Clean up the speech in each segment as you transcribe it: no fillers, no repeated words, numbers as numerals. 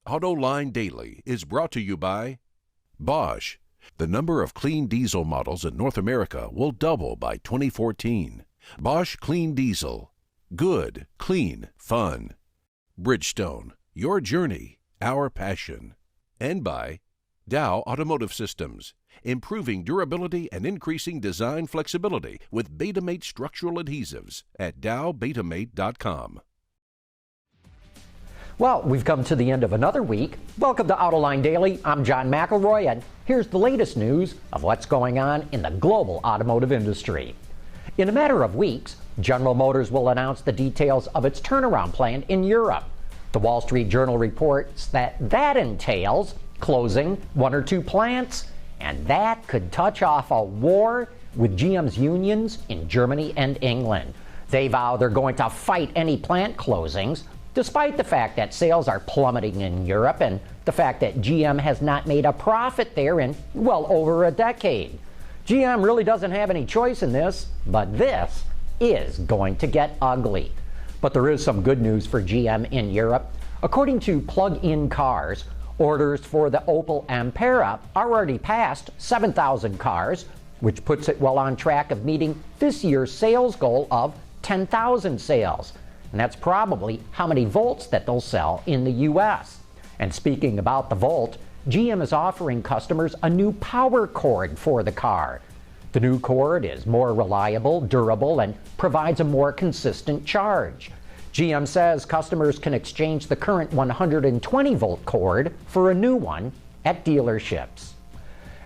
Autoline Daily is brought to you by Bosch. The number of clean diesel models in North America will double by 2014. Bosch Clean Diesel. Good, clean, fun. Bridgestone. Your journey, our passion. And by Dow Automotive Systems. Improving durability and increasing design flexibility with Betamate structural adhesives at dowbetamate.com. Well, we've come to the end of another week. Welcome to Autoline Daily. I'm John McElroy, and here's the latest news of what's going on in the global automotive industry. In a matter of weeks, General Motors will announce the details of its turnaround plan in Europe. The Wall Street Journal reports that entails closing one or two plants, and that could touch off a war with GM's unions in Germany and England. They vow they're going to fight any plant closings, despite the fact that sales are plummeting in Europe and the fact that GM has not made a profit there in well over a decade. GM really doesn't have any choice in this, but this is going to get ugly. But there is some good news for GM in Europe. According to Plug-in Cars, orders for the Opel Ampera are already past 7,000 cars, which puts it well on track of meeting this year's sales goal of 10,000 sales. And that's probably how many Volts that they'll sell in the U.S. And speaking about the Volt, GM is offering customers a new power cord for the car. The new cord is more reliable, durable, and provides a more consistent charge. GM says customers can exchange the current 120-volt cord for a new one at dealerships.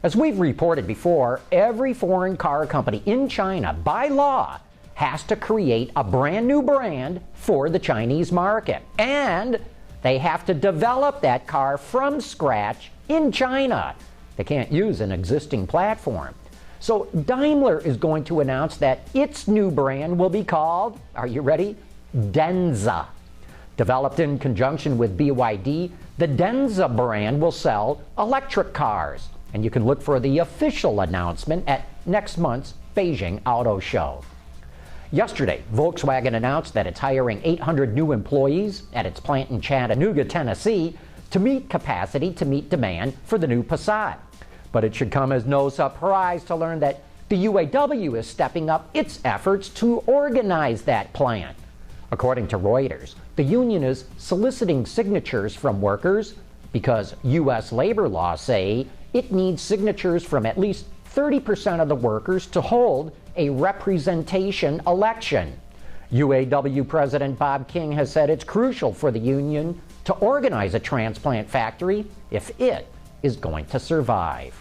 As we've reported before, every foreign car company in China, by law, has to create a brand new brand for the Chinese market. And they have to develop that car from scratch in China. They can't use an existing platform. So Daimler is going to announce that its new brand will be called, are you ready? Denza. Developed in conjunction with BYD, the Denza brand will sell electric cars. And you can look for the official announcement at next month's Beijing Auto Show. Yesterday, Volkswagen announced that it's hiring 800 new employees at its plant in Chattanooga, Tennessee, to meet capacity to meet demand for the new Passat. But it should come as no surprise to learn that the UAW is stepping up its efforts to organize that plant. According to Reuters, the union is soliciting signatures from workers because U.S. labor laws say it needs signatures from at least 30% of the workers to hold a representation election. UAW President Bob King has said it's crucial for the union to organize a transplant factory if it is going to survive.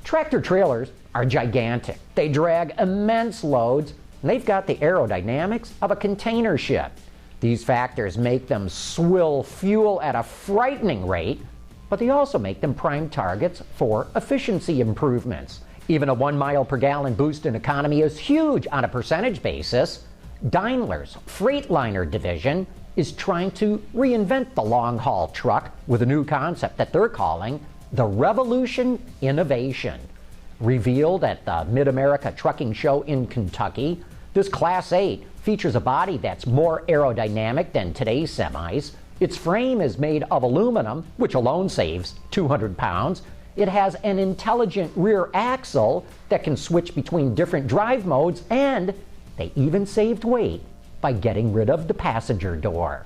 Tractor trailers are gigantic. They drag immense loads, and they've got the aerodynamics of a container ship. These factors make them swill fuel at a frightening rate, but they also make them prime targets for efficiency improvements. Even a 1 mile per gallon boost in economy is huge on a percentage basis. Daimler's Freightliner division is trying to reinvent the long-haul truck with a new concept that they're calling the Revolution Innovation. Revealed at the Mid-America Trucking Show in Kentucky, this Class 8 features a body that's more aerodynamic than today's semis. Its frame is made of aluminum, which alone saves 200 pounds. It has an intelligent rear axle that can switch between different drive modes, and they even saved weight by getting rid of the passenger door.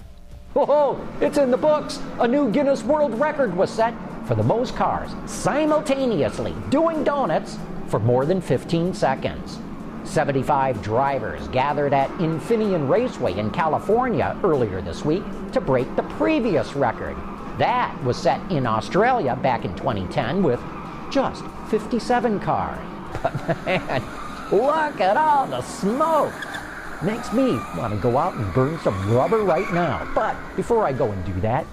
Whoa, it's in the books! A new Guinness World Record was set for the most cars simultaneously doing donuts for more than 15 seconds. 75 drivers gathered at Infineon Raceway in California earlier this week to break the previous record. That was set in Australia back in 2010 with just 57 cars. But man, look at all the smoke! Makes me want to go out and burn some rubber right now. But before I go and do that,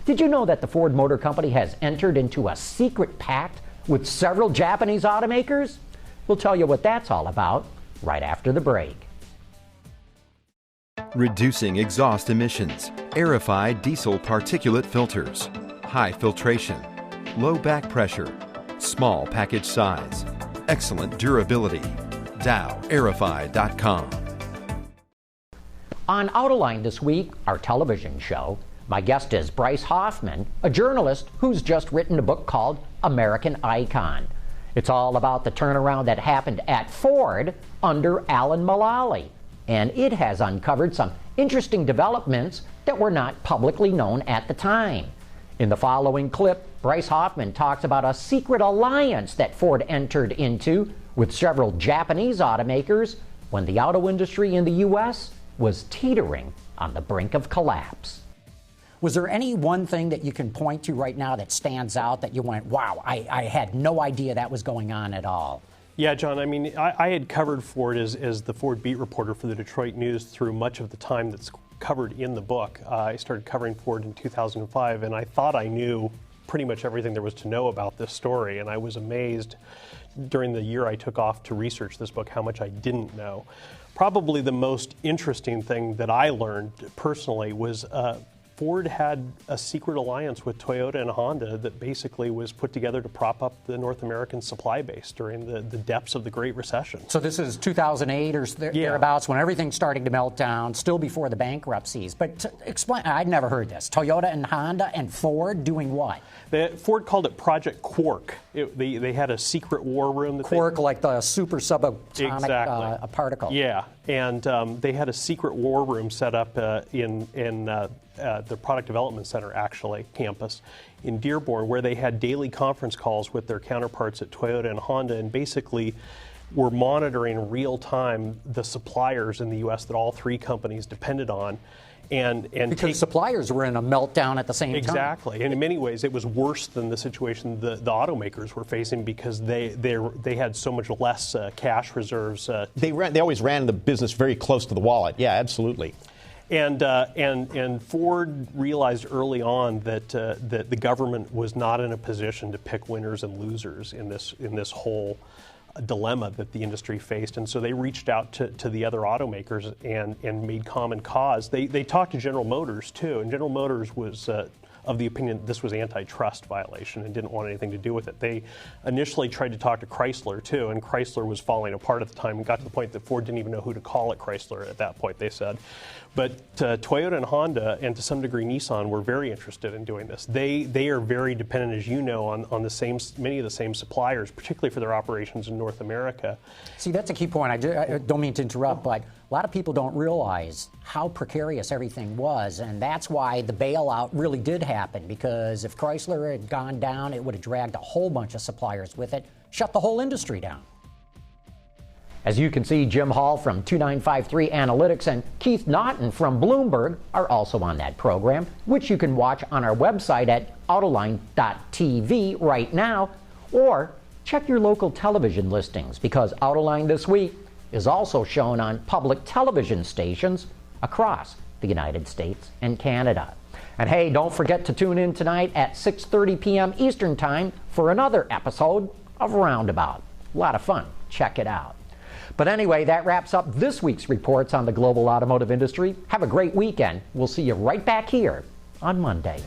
did you know that the Ford Motor Company has entered into a secret pact with several Japanese automakers? We'll tell you what that's all about right after the break. Reducing exhaust emissions, aerified diesel particulate filters, high filtration, low back pressure, small package size, excellent durability. DowAerify.com. On Autoline this week, our television show, My guest is Bryce Hoffman, a journalist who's just written a book called American Icon. It's all about the turnaround that happened at Ford under Alan Mulally, and it has uncovered some interesting developments that were not publicly known at the time. In the following clip, Bryce Hoffman talks about a secret alliance that Ford entered into with several Japanese automakers when the auto industry in the U.S. was teetering on the brink of collapse. Was there any one thing that you can point to right now that stands out that you went, wow, I had no idea that was going on at all? Yeah, John, I mean, I had covered Ford as the Ford beat reporter for the Detroit News through much of the time that's covered in the book. I started covering Ford in 2005, and I thought I knew pretty much everything there was to know about this story, and I was amazed during the year I took off to research this book how much I didn't know. Probably the most interesting thing that I learned personally was Ford had a secret alliance with Toyota and Honda that basically was put together to prop up the North American supply base during the depths of the Great Recession. So this is 2008 or thereabouts, when everything's starting to melt down, still before the bankruptcies. But explain, I'd never heard this. Toyota and Honda and Ford doing what? Ford called it Project Quark. They had a secret war room. Quark, like the super subatomic particle. Yeah, and they had a secret war room set up in the Product Development Center, actually, campus in Dearborn, where they had daily conference calls with their counterparts at Toyota and Honda, and basically were monitoring real time the suppliers in the U.S. that all three companies depended on. Because suppliers were in a meltdown at the same time. Exactly, and in many ways it was worse than the situation the automakers were facing because they had so much less cash reserves. They always ran the business very close to the wallet. Yeah, absolutely. And Ford realized early on that the government was not in a position to pick winners and losers in this whole dilemma that the industry faced, and so they reached out to the other automakers and made common cause. They talked to General Motors too, and General Motors was of the opinion that this was antitrust violation and didn't want anything to do with it. They initially tried to talk to Chrysler too, and Chrysler was falling apart at the time and got to the point that Ford didn't even know who to call at Chrysler at that point, they said. But Toyota and Honda, and to some degree Nissan, were very interested in doing this. They are very dependent, as you know, on many of the same suppliers, particularly for their operations in North America. See, that's a key point. I don't mean to interrupt, but a lot of people don't realize how precarious everything was, and that's why the bailout really did happen, because if Chrysler had gone down, it would have dragged a whole bunch of suppliers with it, shut the whole industry down. As you can see, Jim Hall from 2953 Analytics and Keith Naughton from Bloomberg are also on that program, which you can watch on our website at Autoline.tv right now, or check your local television listings, because Autoline This Week is also shown on public television stations across the United States and Canada. And hey, don't forget to tune in tonight at 6:30 p.m. Eastern Time for another episode of Roundabout. A lot of fun. Check it out. But anyway, that wraps up this week's reports on the global automotive industry. Have a great weekend. We'll see you right back here on Monday.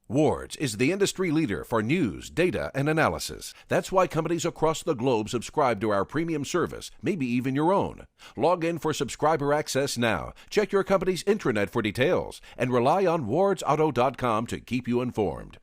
Ward's is the industry leader for news, data, and analysis. That's why companies across the globe subscribe to our premium service, maybe even your own. Log in for subscriber access now. Check your company's intranet for details and rely on wardsauto.com to keep you informed.